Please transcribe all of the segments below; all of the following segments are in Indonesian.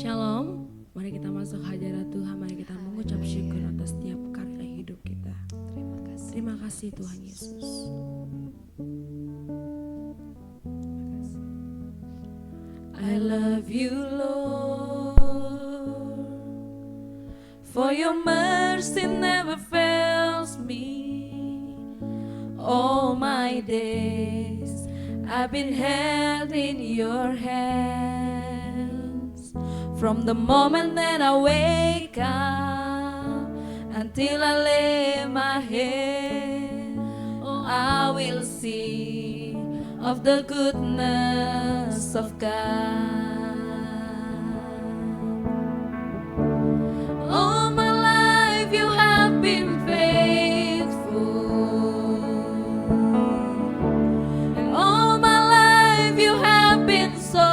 Shalom, mari kita masuk hadirat Tuhan, mari kita mengucap syukur atas setiap karya hidup kita. Terima kasih Tuhan Yesus. I love you Lord, for your mercy never fails me. All my days I've been held in your hands. From the moment that I wake up until I lay my head, oh, I will sing of the goodness of God. All my life you have been faithful, and all my life you have been so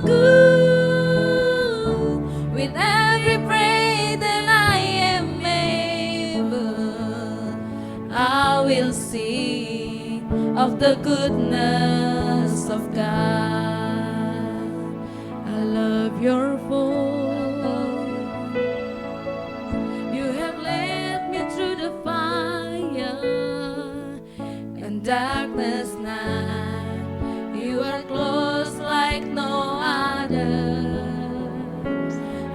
good. With every praise that I am able, I will sing of the goodness of God. I love your voice. You have led me through the fire and darkness night. You are close like no other.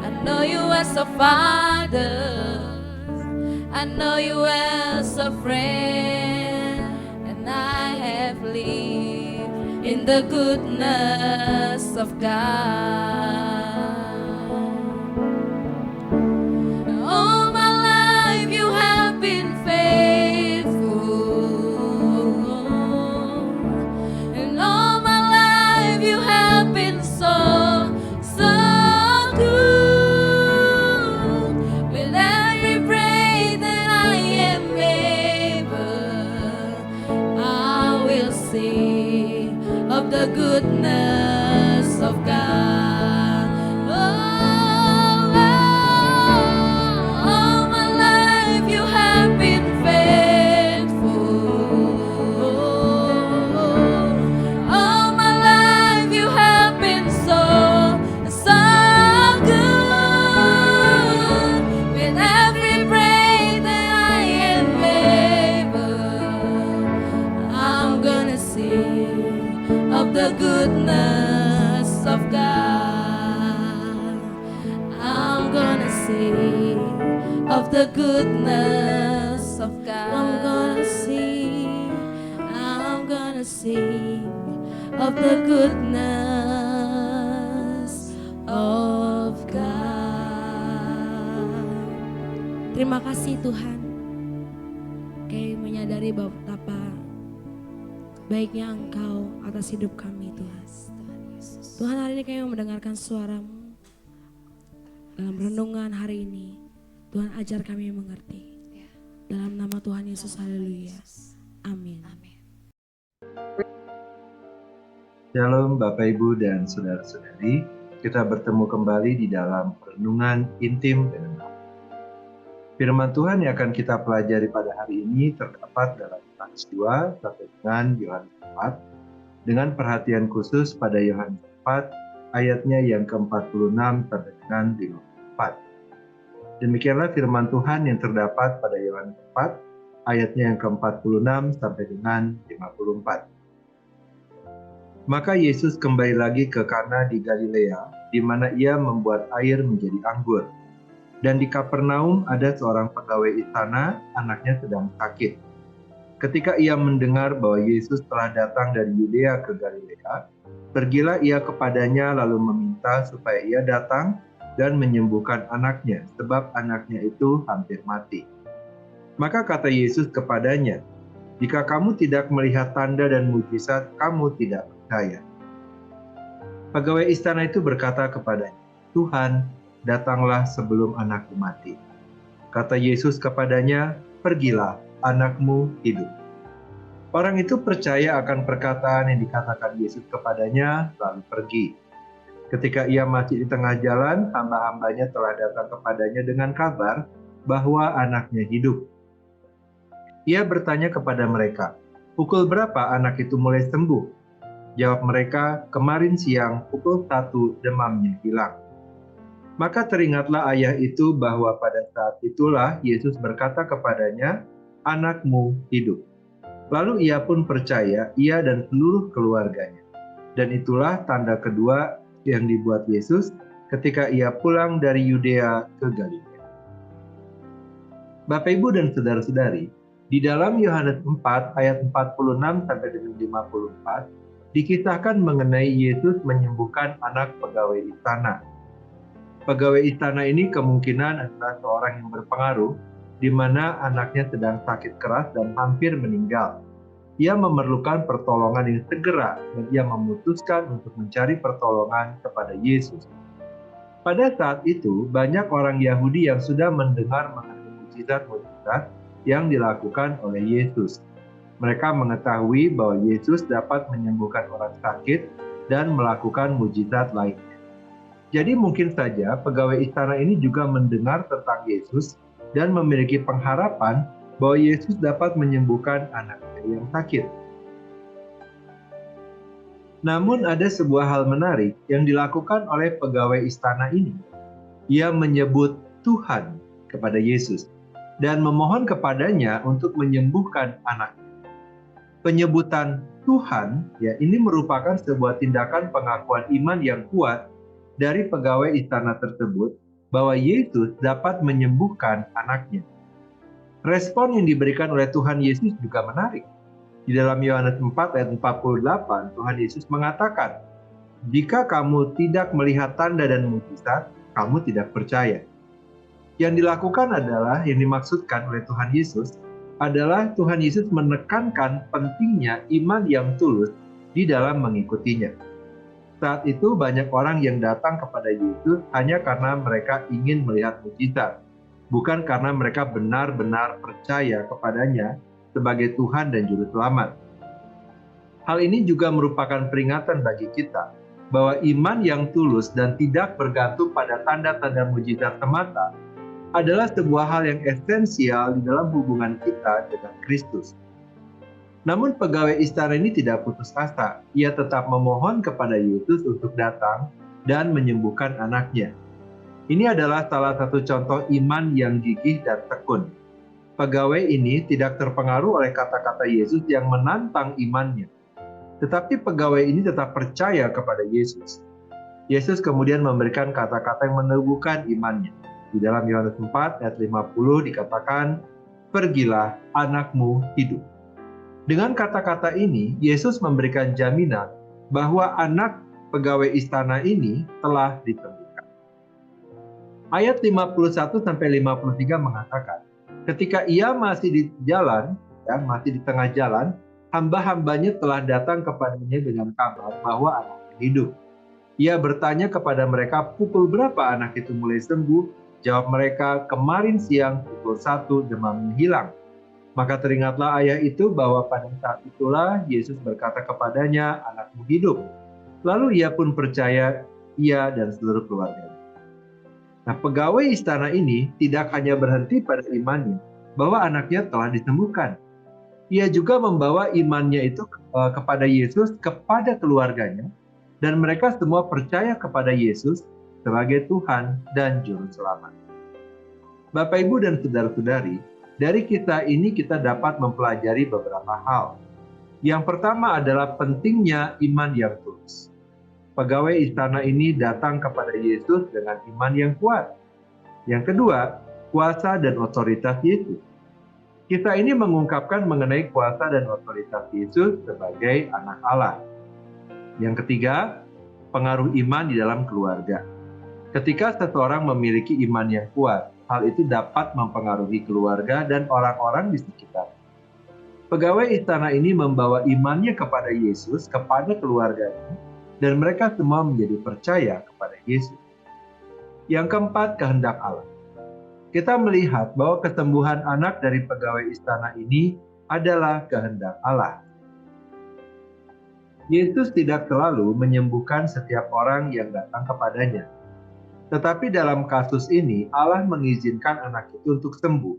I know you as a father, I know you as a friend, and I have lived in the goodness of God. All my life you have been faithful, and all my life you have been so good. With every praise that I am able, I will sing of the goodness of God. All my life you have been faithful. All my life you have been so good. With every praise that I am able, I'm gonna sing of the goodness of God. I'm gonna sing of the goodness of God. I'm gonna sing of the goodness of God. Terima kasih Tuhan, kami menyadari betapa baiknya Engkau atas hidup kami Tuhan. Tuhan, hari ini kami mendengarkan suara-Mu dalam renungan hari ini. Tuhan, ajar kami mengerti. Dalam nama Tuhan Yesus, haleluya. Amin. Shalom Bapak Ibu dan saudara-saudari, kita bertemu kembali di dalam renungan intim dengan Allah. Firman Tuhan yang akan kita pelajari pada hari ini terdapat dalam Yohanes 2 sampai dengan Yohanes 4, dengan perhatian khusus pada Yohanes 4 ayatnya yang ke-46 sampai dengan 54. Demikianlah firman Tuhan yang terdapat pada Yohanes 4 ayatnya yang ke-46 sampai dengan 54. Maka Yesus kembali lagi ke Kana di Galilea, di mana ia membuat air menjadi anggur. Dan di Kapernaum ada seorang pegawai istana, anaknya sedang sakit. Ketika ia mendengar bahwa Yesus telah datang dari Yudea ke Galilea, pergilah ia kepadanya lalu meminta supaya ia datang dan menyembuhkan anaknya, sebab anaknya itu hampir mati. Maka kata Yesus kepadanya, "Jika kamu tidak melihat tanda dan mujizat, kamu tidak percaya." Pegawai istana itu berkata kepadanya, "Tuhan, datanglah sebelum anakku mati." Kata Yesus kepadanya, "Pergilah, anakmu hidup." Orang itu percaya akan perkataan yang dikatakan Yesus kepadanya, lalu pergi. Ketika ia masih di tengah jalan, hamba-hambanya telah datang kepadanya dengan kabar bahwa anaknya hidup. Ia bertanya kepada mereka, "Pukul berapa anak itu mulai sembuh?" Jawab mereka, kemarin siang pukul 1 demamnya hilang. Maka teringatlah ayah itu bahwa pada saat itulah Yesus berkata kepadanya, anakmu hidup. Lalu ia pun percaya, ia dan seluruh keluarganya. Dan itulah tanda kedua yang dibuat Yesus ketika ia pulang dari Yudea ke Galilea. Bapak Ibu dan saudara-saudari, di dalam Yohanes 4 ayat 46 sampai dengan 54 dikisahkan mengenai Yesus menyembuhkan anak pegawai istana. Pegawai istana ini kemungkinan adalah seorang yang berpengaruh, di mana anaknya sedang sakit keras dan hampir meninggal. Ia memerlukan pertolongan yang segera, dan ia memutuskan untuk mencari pertolongan kepada Yesus. Pada saat itu, banyak orang Yahudi yang sudah mendengar mengenai mujizat-mujizat yang dilakukan oleh Yesus. Mereka mengetahui bahwa Yesus dapat menyembuhkan orang sakit dan melakukan mujizat lainnya. Jadi mungkin saja pegawai istana ini juga mendengar tentang Yesus dan memiliki pengharapan bahwa Yesus dapat menyembuhkan anaknya yang sakit. Namun ada sebuah hal menarik yang dilakukan oleh pegawai istana ini. Ia menyebut Tuhan kepada Yesus dan memohon kepadanya untuk menyembuhkan anaknya. Penyebutan Tuhan ya ini merupakan sebuah tindakan pengakuan iman yang kuat dari pegawai istana tersebut bahwa Yesus dapat menyembuhkan anaknya. Respon yang diberikan oleh Tuhan Yesus juga menarik. Di dalam Yohanes 4 ayat 48, Tuhan Yesus mengatakan, jika kamu tidak melihat tanda dan mujizat, kamu tidak percaya. Yang dilakukan adalah, yang dimaksudkan oleh Tuhan Yesus, adalah Tuhan Yesus menekankan pentingnya iman yang tulus di dalam mengikutinya. Saat itu banyak orang yang datang kepada Yesus hanya karena mereka ingin melihat mujizat, bukan karena mereka benar-benar percaya kepadanya sebagai Tuhan dan Juru Selamat. Hal ini juga merupakan peringatan bagi kita bahwa iman yang tulus dan tidak bergantung pada tanda-tanda mujizat semata adalah sebuah hal yang esensial di dalam hubungan kita dengan Kristus. Namun pegawai istana ini tidak putus asa. Ia tetap memohon kepada Yesus untuk datang dan menyembuhkan anaknya. Ini adalah salah satu contoh iman yang gigih dan tekun. Pegawai ini tidak terpengaruh oleh kata-kata Yesus yang menantang imannya. Tetapi pegawai ini tetap percaya kepada Yesus. Yesus kemudian memberikan kata-kata yang meneguhkan imannya. Di dalam Yohanes 4 ayat 50 dikatakan, pergilah anakmu hidup. Dengan kata-kata ini, Yesus memberikan jaminan bahwa anak pegawai istana ini telah disembuhkan. Ayat 51-53 mengatakan, ketika ia masih di jalan, masih di tengah jalan, hamba-hambanya telah datang kepadanya dengan kabar bahwa anaknya hidup. Ia bertanya kepada mereka pukul berapa anak itu mulai sembuh. Jawab mereka, kemarin siang pukul 1 demamnya hilang. Maka teringatlah ayah itu bahwa pada saat itulah Yesus berkata kepadanya, anakmu hidup. Lalu ia pun percaya, ia dan seluruh keluarganya. Nah, pegawai istana ini tidak hanya berhenti pada imannya bahwa anaknya telah disembuhkan. Ia juga membawa imannya itu kepada Yesus, kepada keluarganya, dan mereka semua percaya kepada Yesus sebagai Tuhan dan Juru Selamat. Bapak, Ibu, dan saudara-saudari, dari kisah ini kita dapat mempelajari beberapa hal. Yang pertama adalah pentingnya iman yang tulus. Pegawai istana ini datang kepada Yesus dengan iman yang kuat. Yang kedua, kuasa dan otoritas Yesus. Kisah ini mengungkapkan mengenai kuasa dan otoritas Yesus sebagai anak Allah. Yang ketiga, pengaruh iman di dalam keluarga. Ketika seseorang memiliki iman yang kuat, hal itu dapat mempengaruhi keluarga dan orang-orang di sekitar. Pegawai istana ini membawa imannya kepada Yesus, kepada keluarganya, dan mereka semua menjadi percaya kepada Yesus. Yang keempat, kehendak Allah. Kita melihat bahwa kesembuhan anak dari pegawai istana ini adalah kehendak Allah. Yesus tidak selalu menyembuhkan setiap orang yang datang kepadanya. Tetapi dalam kasus ini, Allah mengizinkan anak itu untuk sembuh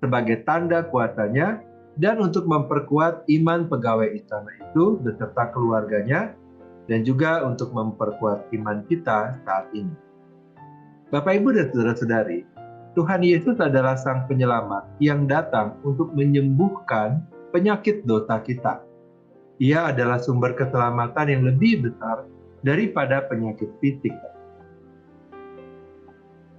sebagai tanda kuasanya dan untuk memperkuat iman pegawai istana itu beserta keluarganya, dan juga untuk memperkuat iman kita saat ini. Bapak, Ibu, dan saudara-saudari, Tuhan Yesus adalah Sang Penyelamat yang datang untuk menyembuhkan penyakit dosa kita. Ia adalah sumber keselamatan yang lebih besar daripada penyakit fisik.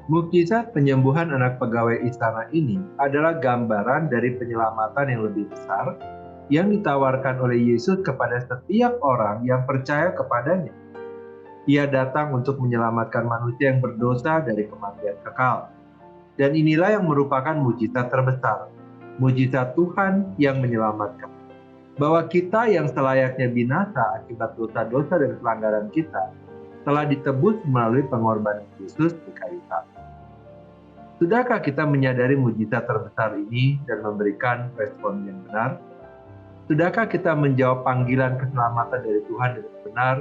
Mukjizat penyembuhan anak pegawai istana ini adalah gambaran dari penyelamatan yang lebih besar yang ditawarkan oleh Yesus kepada setiap orang yang percaya kepadanya. Ia datang untuk menyelamatkan manusia yang berdosa dari kematian kekal. Dan inilah yang merupakan mukjizat terbesar, mukjizat Tuhan yang menyelamatkan. Bahwa kita yang selayaknya binasa akibat dosa-dosa dan pelanggaran kita telah ditebus melalui pengorbanan Yesus di kayu salib. Sudahkah kita menyadari mukjizat terbesar ini dan memberikan respon yang benar? Sudahkah kita menjawab panggilan keselamatan dari Tuhan dengan benar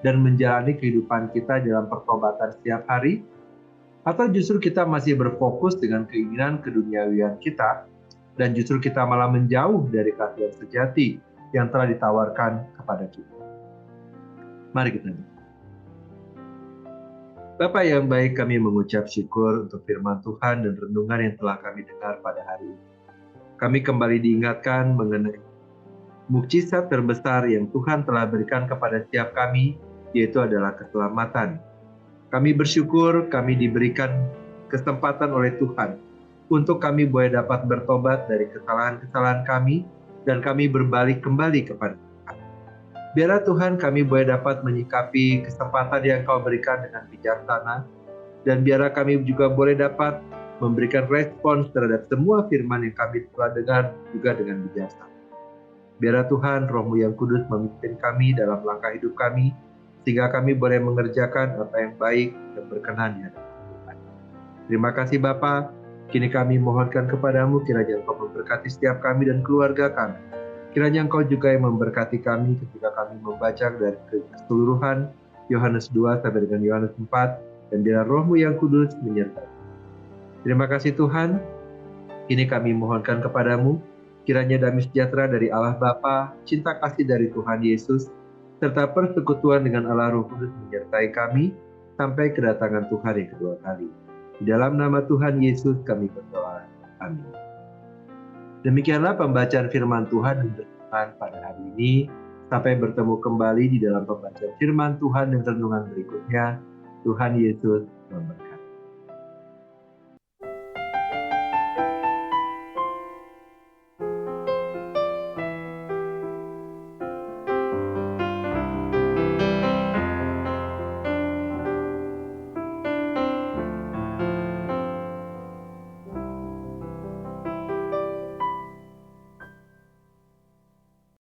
dan menjalani kehidupan kita dalam pertobatan setiap hari? Atau justru kita masih berfokus dengan keinginan keduniawian kita dan justru kita malah menjauh dari kasih sejati yang telah ditawarkan kepada kita? Mari kita doa. Bapa yang baik, kami mengucap syukur untuk firman Tuhan dan renungan yang telah kami dengar pada hari ini. Kami kembali diingatkan mengenai mukjizat terbesar yang Tuhan telah berikan kepada setiap kami, yaitu adalah keselamatan. Kami bersyukur kami diberikan kesempatan oleh Tuhan untuk kami boleh dapat bertobat dari kesalahan-kesalahan kami dan kami berbalik kembali kepada Tuhan. Biarlah Tuhan kami boleh dapat menyikapi kesempatan yang Kau berikan dengan bijaksana, dan biarlah kami juga boleh dapat memberikan respons terhadap semua firman yang kami telah dengar juga dengan bijaksana. Biarlah Tuhan Roh-Mu yang kudus memimpin kami dalam langkah hidup kami, sehingga kami boleh mengerjakan apa yang baik dan berkenan di hadapan Tuhan. Terima kasih Bapa. Kini kami mohonkan kepadamu kiranya Engkau memberkati setiap kami dan keluarga kami. Kiranya Engkau juga yang memberkati kami ketika kami membaca dari keseluruhan Yohanes 2 sampai dengan Yohanes 4, dan biarlah Roh-Mu yang kudus menyertai. Terima kasih Tuhan. Kini kami mohonkan kepadamu, kiranya damai sejahtera dari Allah Bapa, cinta kasih dari Tuhan Yesus, serta persekutuan dengan Allah Roh Kudus menyertai kami sampai kedatangan Tuhan yang kedua kali. Di dalam nama Tuhan Yesus kami berdoa. Amin. Demikianlah pembacaan firman Tuhan dan renungan pada hari ini. Sampai bertemu kembali di dalam pembacaan firman Tuhan dan renungan berikutnya. Tuhan Yesus